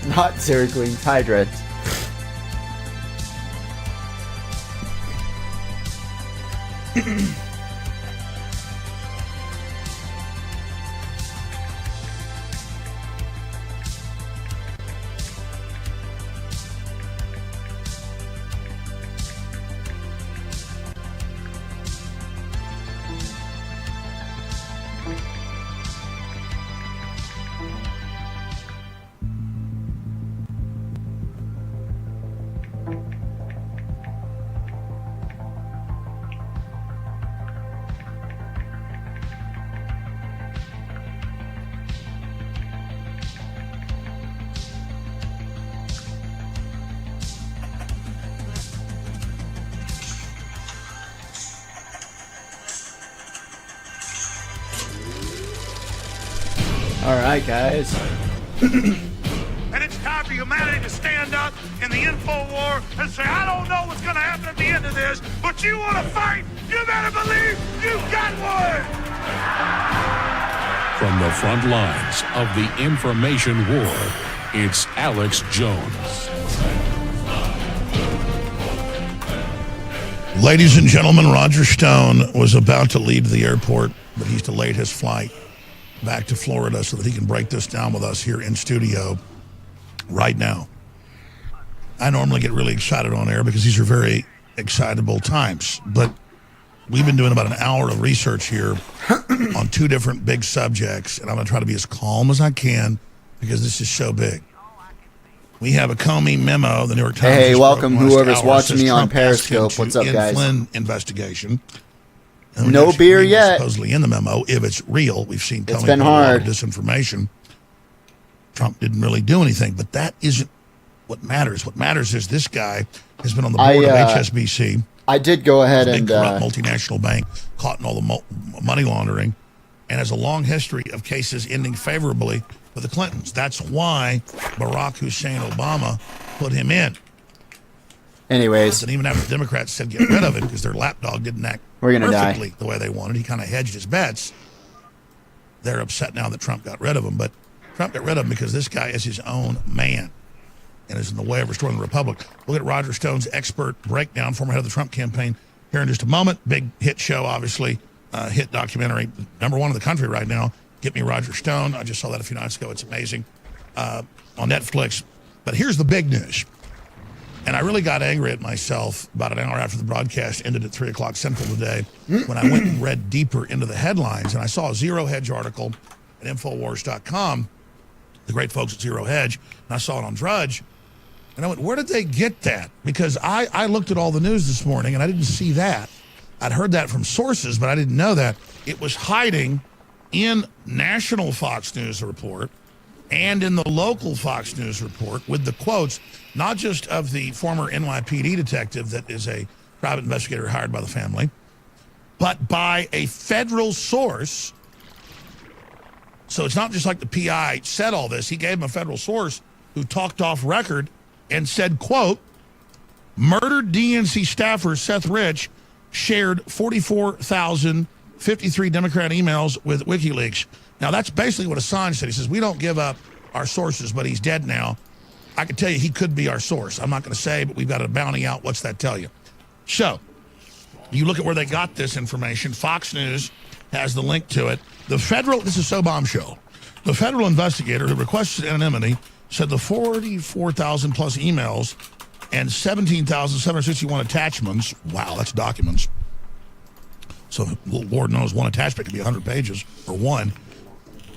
Not Zero Queen's Hydrant. Alright, guys. And it's time for humanity to stand up in the info war and say, I don't know what's going to happen at the end of this, but you want to fight, you better believe you got one! From the front lines of the information war, it's Alex Jones. Ladies and gentlemen, Roger Stone was about to leave the airport, but he's delayed his flight back to Florida so that he can break this down with us here in studio right now. I normally get really excited on air because these are very excitable times, but we've been doing about an hour of research here on two different big subjects, and I'm going to try to be as calm as I can because this is so big. We have a Comey memo, the New York Times. Hey, welcome whoever's watching me on Periscope. What's up, guys? Flynn investigation. No beer yet. Supposedly in the memo, if it's real, we've seen it's been hard. A lot of disinformation. Trump didn't really do anything, but that isn't what matters. What matters is this guy has been on the board of HSBC. I did go ahead and corrupt multinational bank caught in all the money laundering, and has a long history of cases ending favorably for the Clintons. That's why Barack Hussein Obama put him in. Anyways, and even after the Democrats said get rid of him because their lapdog didn't act perfectly the way they wanted, he kind of hedged his bets. They're upset now that Trump got rid of him, but Trump got rid of him because this guy is his own man and is in the way of restoring the republic. We'll get Roger Stone's expert breakdown, former head of the Trump campaign, here in just a moment. Big hit show, obviously, hit documentary, #1 in the country right now. Get Me Roger Stone. I just saw that a few nights ago. It's amazing on Netflix. But here's the big news. And I really got angry at myself about an hour after the broadcast ended at 3 o'clock Central today when I went and read deeper into the headlines. And I saw a Zero Hedge article at Infowars.com, the great folks at Zero Hedge, and I saw it on Drudge. And I went, where did they get that? Because I looked at all the news this morning, and I didn't see that. I'd heard that from sources, but I didn't know that. It was hiding in national Fox News report and in the local Fox News report with the quotes, not just of the former NYPD detective that is a private investigator hired by the family, but by a federal source. So it's not just like the PI said all this. He gave him a federal source who talked off record and said, quote, murdered DNC staffer Seth Rich shared 44,053 Democrat emails with WikiLeaks. Now, that's basically what Assange said. He says, we don't give up our sources, but he's dead now. I can tell you he could be our source. I'm not going to say, but we've got a bounty out. What's that tell you? So you look at where they got this information. Fox News has the link to it. This is so bombshell. The federal investigator who requested anonymity said the 44,000 plus emails and 17,761 attachments. Wow, that's documents. So Lord knows one attachment could be 100 pages or one.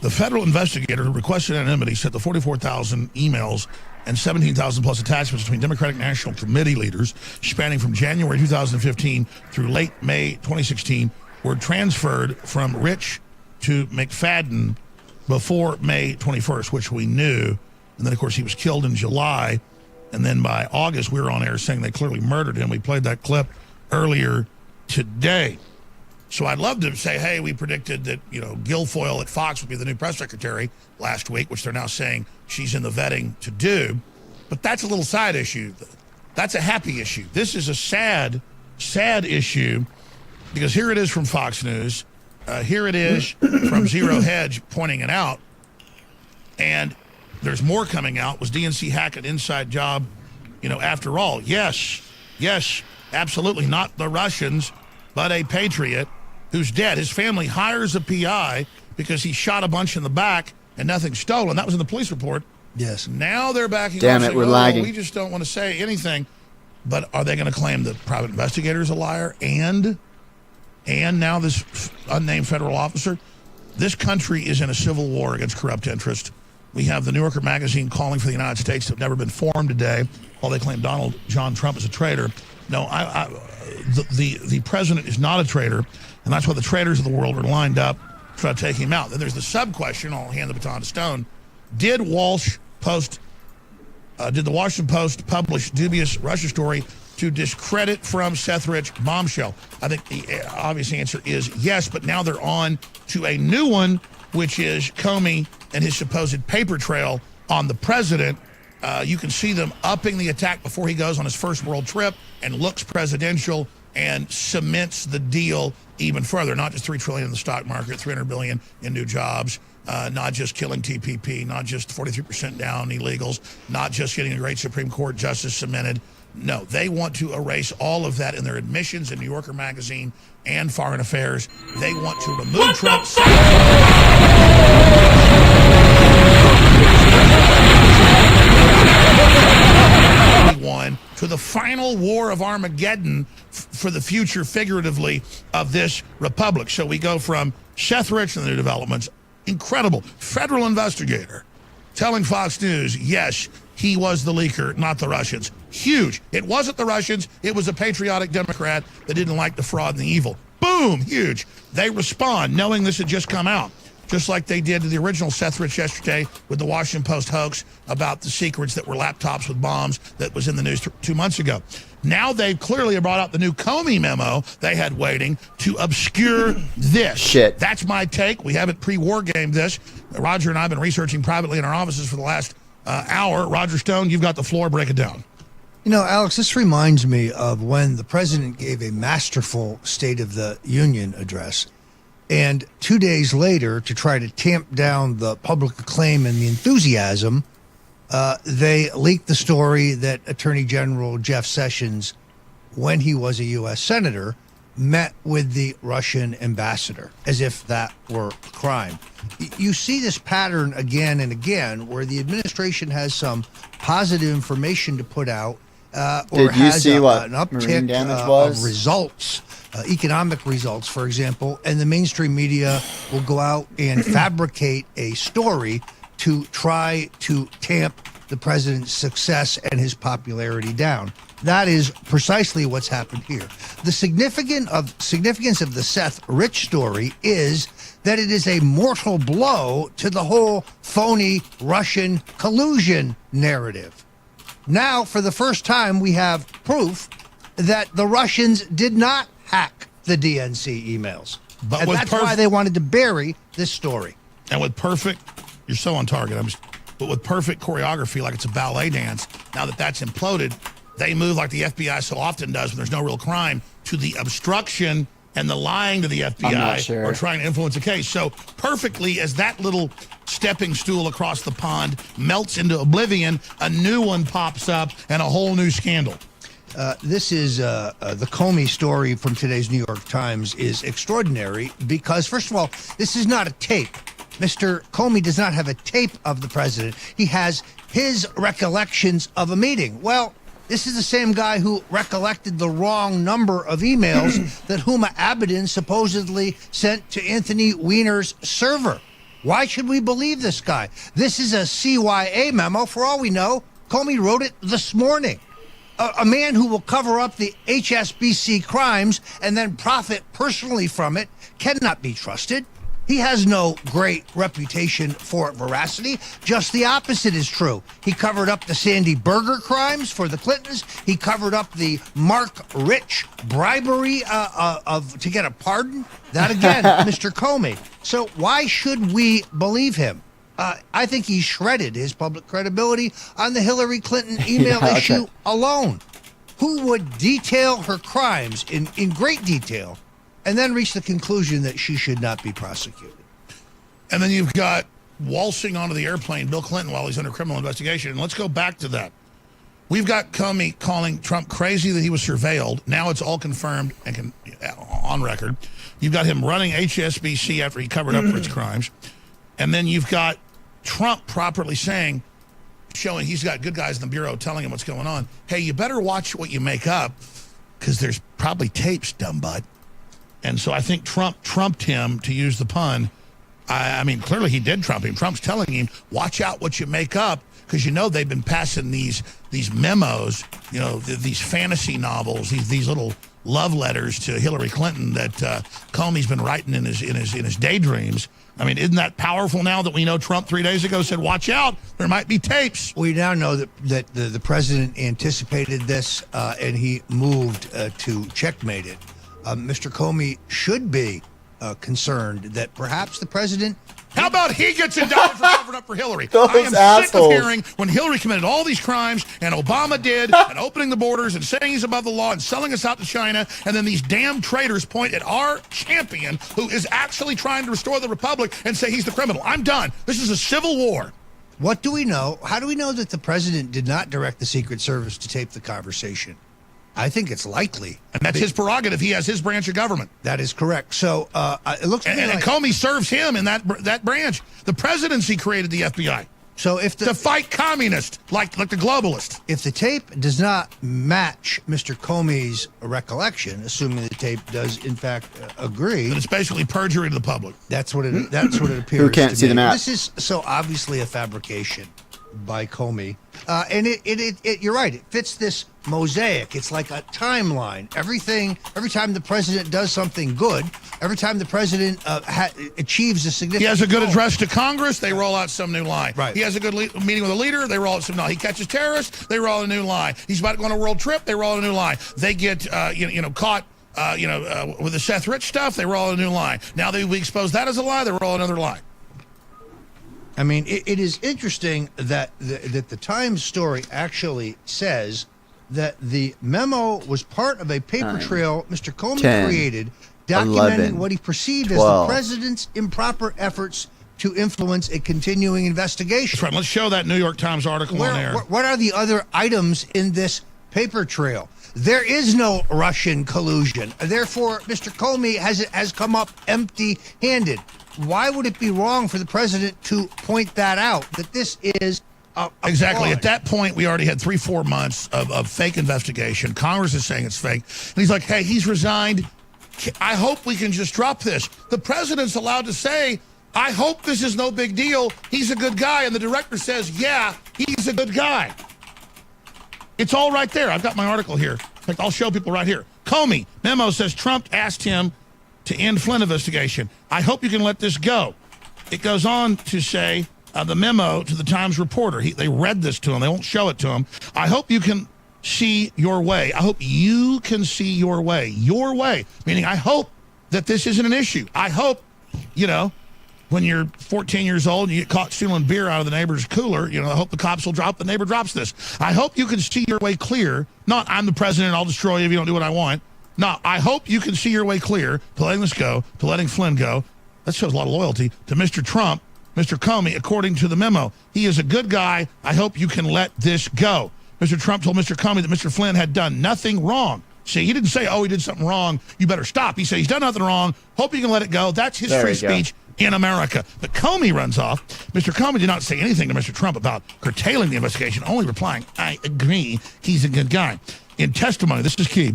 The federal investigator who requested anonymity said the 44,000 emails and 17,000 plus attachments between Democratic National Committee leaders spanning from January 2015 through late May 2016 were transferred from Rich to McFadden before May 21st, which we knew. And then, of course, he was killed in July. And then by August, we were on air saying they clearly murdered him. We played that clip earlier today. So I'd love to say, hey, we predicted that, Guilfoyle at Fox would be the new press secretary last week, which they're now saying she's in the vetting to do. But that's a little side issue. That's a happy issue. This is a sad, sad issue because here it is from Fox News. Here it is from Zero Hedge pointing it out. And there's more coming out. Was DNC hack an inside job? After all, yes, absolutely not the Russians, but a patriot who's dead. His family hires a PI because he shot a bunch in the back and nothing's stolen. That was in the police report. Yes. Now they're backing Damn off it, we're saying, lagging. We just don't want to say anything. But are they going to claim the private investigator is a liar and now this unnamed federal officer? This country is in a civil war against corrupt interest. We have the New Yorker magazine calling for the United States to have never been formed today, while they claim Donald John Trump is a traitor. No, the president is not a traitor, and that's why the traitors of the world are lined up to try to take him out. Then there's the sub-question. I'll hand the baton to Stone. Did the Washington Post publish dubious Russia story to discredit from Seth Rich bombshell? I think the obvious answer is yes, but now they're on to a new one, which is Comey and his supposed paper trail on the president. You can see them upping the attack before he goes on his first world trip and looks presidential and cements the deal even further. Not just $3 trillion in the stock market, $300 billion in new jobs, not just killing TPP, not just 43% down illegals, not just getting a great Supreme Court justice cemented. No, they want to erase all of that in their admissions in New Yorker magazine and Foreign Affairs. They want to remove Trump. To the final war of Armageddon for the future, figuratively, of this republic. So we go from Seth Rich and the new developments, incredible federal investigator telling Fox News, yes, he was the leaker, not the Russians. Huge. It wasn't the Russians. It was a patriotic Democrat that didn't like the fraud and the evil. Boom, huge. They respond knowing this had just come out, just like they did to the original Seth Rich yesterday with the Washington Post hoax about the secrets that were laptops with bombs that was in the news 2 months ago. Now they've clearly brought out the new Comey memo they had waiting to obscure this. Shit. That's my take. We haven't pre-war gamed this. Roger and I have been researching privately in our offices for the last hour. Roger Stone, you've got the floor. Break it down. Alex, this reminds me of when the president gave a masterful State of the Union address. And 2 days later, to try to tamp down the public acclaim and the enthusiasm, they leaked the story that Attorney General Jeff Sessions, when he was a U.S. Senator, met with the Russian ambassador, as if that were a crime. You see this pattern again and again, where the administration has some positive information to put out, or Did you has see what an marine uptick damage was? of results. Economic results, for example, and the mainstream media will go out and fabricate a story to try to tamp the president's success and his popularity down. That is precisely what's happened here. The significance of the Seth Rich story is that it is a mortal blow to the whole phony Russian collusion narrative. Now, for the first time, we have proof that the Russians did not hack the DNC emails. And that's why they wanted to bury this story. And with perfect, you're so on target, but with perfect choreography, like it's a ballet dance, now that that's imploded, they move like the FBI so often does when there's no real crime, to the obstruction and the lying to the FBI or trying to influence a case. So perfectly, as that little stepping stool across the pond melts into oblivion, a new one pops up and a whole new scandal. This is the Comey story from today's New York Times is extraordinary because, first of all, this is not a tape. Mr. Comey does not have a tape of the president. He has his recollections of a meeting. Well, this is the same guy who recollected the wrong number of emails that Huma Abedin supposedly sent to Anthony Weiner's server. Why should we believe this guy? This is a CYA memo. For all we know, Comey wrote it this morning. A man who will cover up the HSBC crimes and then profit personally from it cannot be trusted. He has no great reputation for veracity. Just the opposite is true. He covered up the Sandy Berger crimes for the Clintons. He covered up the Mark Rich bribery to get a pardon. That again, Mr. Comey. So why should we believe him? I think he shredded his public credibility on the Hillary Clinton email issue alone. Who would detail her crimes in great detail and then reach the conclusion that she should not be prosecuted? And then you've got waltzing onto the airplane, Bill Clinton, while he's under criminal investigation. And let's go back to that. We've got Comey calling Trump crazy that he was surveilled. Now it's all confirmed and on record. You've got him running HSBC after he covered up for his crimes. And then you've got Trump properly showing he's got good guys in the Bureau telling him what's going on. Hey, you better watch what you make up because there's probably tapes, dumb butt. And so I think Trump trumped him, to use the pun. I mean, clearly he did trump him. Trump's telling him, watch out what you make up, because they've been passing these memos, these fantasy novels, these little love letters to Hillary Clinton that Comey's been writing in his daydreams. I mean, isn't that powerful now that we know Trump 3 days ago said, watch out, there might be tapes? We now know that the president anticipated this and he moved to checkmate it. Mr. Comey should be concerned that perhaps the president... How about he gets indicted for covering up for Hillary? Those I am assholes. sick of hearing when Hillary committed all these crimes and Obama did, and opening the borders and saying he's above the law and selling us out to China, and then these damn traitors point at our champion who is actually trying to restore the republic and say he's the criminal. I'm done. This is a civil war. What do we know? How do we know that the president did not direct the Secret Service to tape the conversation? I think it's likely. And that's his prerogative. He has his branch of government. That is correct. So it looks to me and Comey serves him in that branch. The presidency created the FBI. So to fight communists like the globalists. If the tape does not match Mr. Comey's recollection, assuming the tape does in fact agree, but it's basically perjury to the public. That's what it appears. Who can't to see me. the map? This is so obviously a fabrication by Comey, and it you're right. It fits this mosaic. It's like a timeline. Every time the president does something good, every time the president achieves a significant... He has a good address to Congress, they roll out some new lie. Right. He has a good meeting with a leader, they roll out some lie. He catches terrorists, they roll out a new lie. He's about to go on a world trip, they roll out a new lie. They get caught with the Seth Rich stuff, they roll out a new lie. Now we expose that as a lie, they roll out another lie. I mean, it is interesting that the Times story actually says that the memo was part of a paper trail Mr. Comey created, documenting what he perceived as the president's improper efforts to influence a continuing investigation. That's right. Let's show that New York Times article on air. What are the other items in this paper trail? There is no Russian collusion. Therefore, Mr. Comey has come up empty-handed. Why would it be wrong for the president to point that out, that this is exactly. fraud? At that point, we already had 3-4 months of fake investigation. Congress is saying it's fake. And he's like, hey, he's resigned. I hope we can just drop this. The president's allowed to say, I hope this is no big deal. He's a good guy. And the director says, yeah, he's a good guy. It's all right there. I've got my article here. In fact, I'll show people right here. Comey, memo says Trump asked him to end Flynn investigation. I hope you can let this go. It goes on to say the memo to the Times reporter. They read this to him. They won't show it to him. I hope you can see your way. I hope you can see your way. Your way. Meaning I hope that this isn't an issue. I hope, when you're 14 years old and you get caught stealing beer out of the neighbor's cooler, I hope the cops will drop the neighbor drops this. I hope you can see your way clear. Not I'm the president, I'll destroy you if you don't do what I want. No, I hope you can see your way clear to letting this go, to letting Flynn go. That shows a lot of loyalty to Mr. Trump, Mr. Comey, according to the memo. He is a good guy. I hope you can let this go. Mr. Trump told Mr. Comey that Mr. Flynn had done nothing wrong. See, he didn't say, he did something wrong, you better stop. He said he's done nothing wrong. Hope you can let it go. That's his free speech in America. But Comey runs off. Mr. Comey did not say anything to Mr. Trump about curtailing the investigation, only replying, I agree, he's a good guy. In testimony, this is key,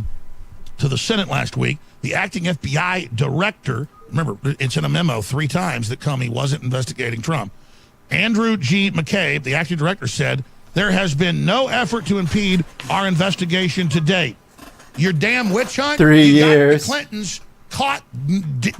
to the Senate last week, the acting FBI director, remember, it's in a memo 3 times that Comey wasn't investigating Trump. Andrew G. McCabe, the acting director, said, there has been no effort to impede our investigation to date. Your damn witch hunt? 3 you years. Got the Clintons caught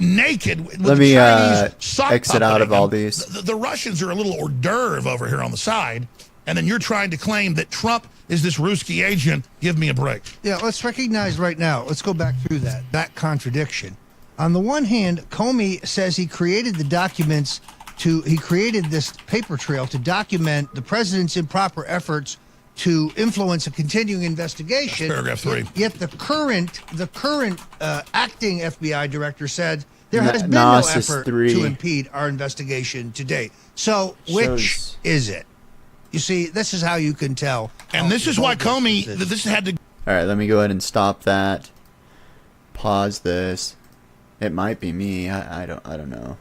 naked with Let the me Chinese sock exit out of puppeting all them. these. The Russians are a little hors d'oeuvre over here on the side, and then you're trying to claim that Trump is this Ruski agent. Give me a break. Yeah, let's recognize right now. Let's go back through that contradiction. On the one hand, Comey says he created the documents he created this paper trail to document the president's improper efforts to influence a continuing investigation. That's paragraph 3. Yet the current acting FBI director said There has been no Gnosis effort 3. to impede our investigation to date. So, which is it? You see, this is how you can tell. And this is why Comey, this had to... All right, let me go ahead and stop that. Pause this. It might be me. I don't know.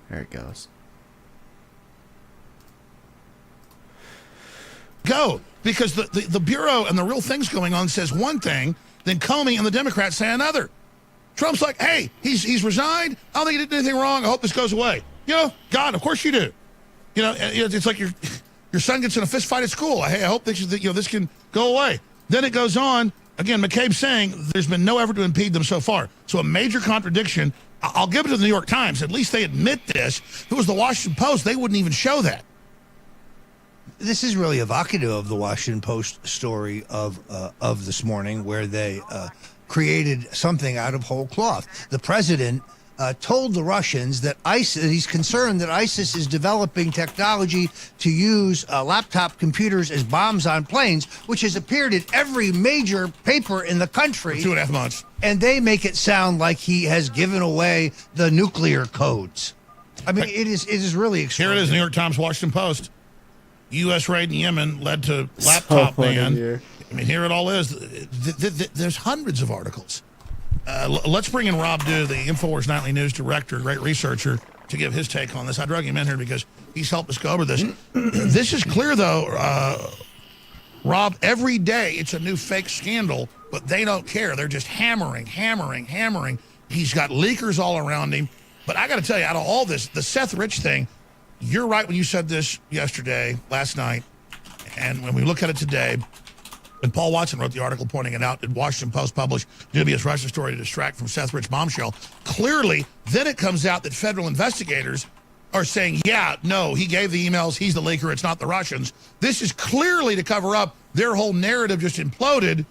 There it goes. Go. Because the Bureau and the real things going on says one thing, then Comey and the Democrats say another. Trump's like, hey, he's resigned. I don't think he did anything wrong. I hope this goes away. You know, God, of course you do. You know, it's like your son gets in a fist fight at school. Hey, I hope this can go away. Then it goes on. Again, McCabe's saying there's been no effort to impede them so far. So a major contradiction. I'll give it to the New York Times. At least they admit this. If it was the Washington Post, they wouldn't even show that. This is really evocative of the Washington Post story of this morning, where they created something out of whole cloth. The president told the Russians that he's concerned that ISIS is developing technology to use laptop computers as bombs on planes, which has appeared in every major paper in the country. For 2.5 months. And they make it sound like he has given away the nuclear codes. I mean, it is really extraordinary. Here it is, New York Times, Washington Post. U.S. raid in Yemen led to laptop ban. I mean, here it all is. There's hundreds of articles. Let's bring in Rob Dew, the InfoWars Nightly News director, great researcher, to give his take on this. I drug him in here because he's helped us go over this. This is clear, though, Rob, every day it's a new fake scandal, but they don't care. They're just hammering. He's got leakers all around him. But I got to tell you, out of all this, the Seth Rich thing, you're right when you said this last night, and when we look at it today, and Paul Watson wrote the article pointing it out, did Washington Post publish dubious Russia story to distract from Seth Rich bombshell? Clearly, then it comes out that federal investigators are saying, yeah, no, he gave the emails, he's the leaker, it's not the Russians. This is clearly to cover up their whole narrative just imploded,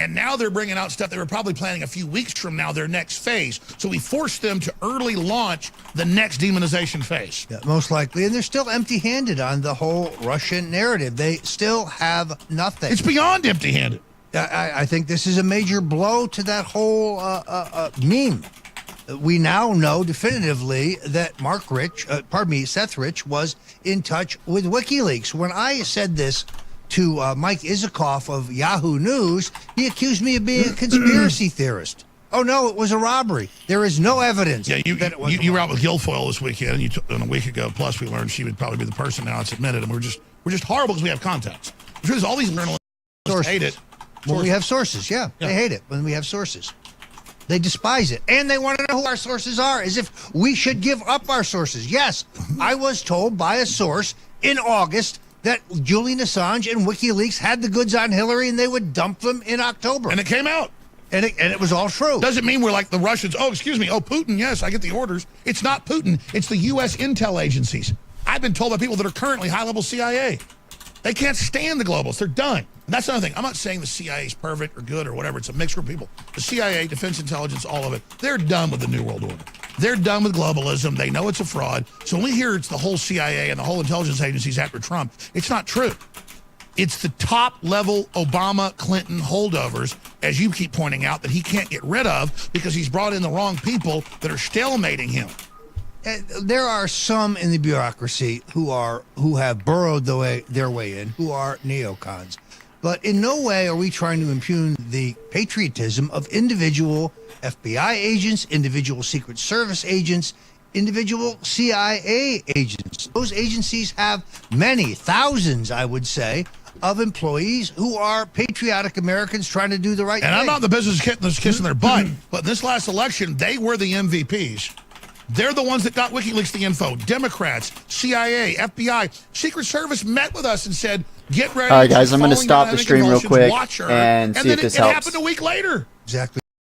and now they're bringing out stuff they were probably planning a few weeks from now, their next phase. So we forced them to early launch the next demonization phase. Yeah, most likely. And they're still empty-handed on the whole Russian narrative. They still have nothing. It's beyond empty-handed. I think this is a major blow to that whole meme. We now know definitively that Seth Rich was in touch with WikiLeaks. When I said this to Mike Isikoff of Yahoo News, he accused me of being a conspiracy theorist. Oh, no, it was a robbery. There is no evidence that it was you were out with Guilfoyle this weekend, and a week ago, plus we learned she would probably be the person now it's admitted, and we're just horrible because we have contacts. The truth is, all these journalists hate it. When we have sources, yeah, they hate it when we have sources. They despise it. And they want to know who our sources are, as if we should give up our sources. Yes, I was told by a source in August that Julian Assange and WikiLeaks had the goods on Hillary and they would dump them in October. And it came out. And it was all true. Doesn't mean we're like the Russians. Oh, excuse me. Oh, Putin, yes, I get the orders. It's not Putin. It's the U.S. intel agencies. I've been told by people that are currently high-level CIA. They can't stand the globalists. They're done. And that's another thing. I'm not saying the CIA is perfect or good or whatever. It's a mixed group of people. The CIA, Defense Intelligence, all of it, they're done with the New World Order. They're done with globalism. They know it's a fraud. So when we hear it's the whole CIA and the whole intelligence agencies after Trump, it's not true. It's the top-level Obama, Clinton holdovers, as you keep pointing out, that he can't get rid of because he's brought in the wrong people that are stalemating him. There are some in the bureaucracy who have burrowed their way in, who are neocons. But in no way are we trying to impugn the patriotism of individual FBI agents, individual Secret Service agents, individual CIA agents. Those agencies have many, thousands, I would say, of employees who are patriotic Americans trying to do the right thing. And I'm not in the business of kissing their butt, but in this last election, they were the MVPs. They're the ones that got WikiLeaks the info. Democrats, CIA, FBI, Secret Service met with us and said, get ready. All right, guys, I'm going to stop the stream real quick and see if this helps. It happened a week later. Exactly.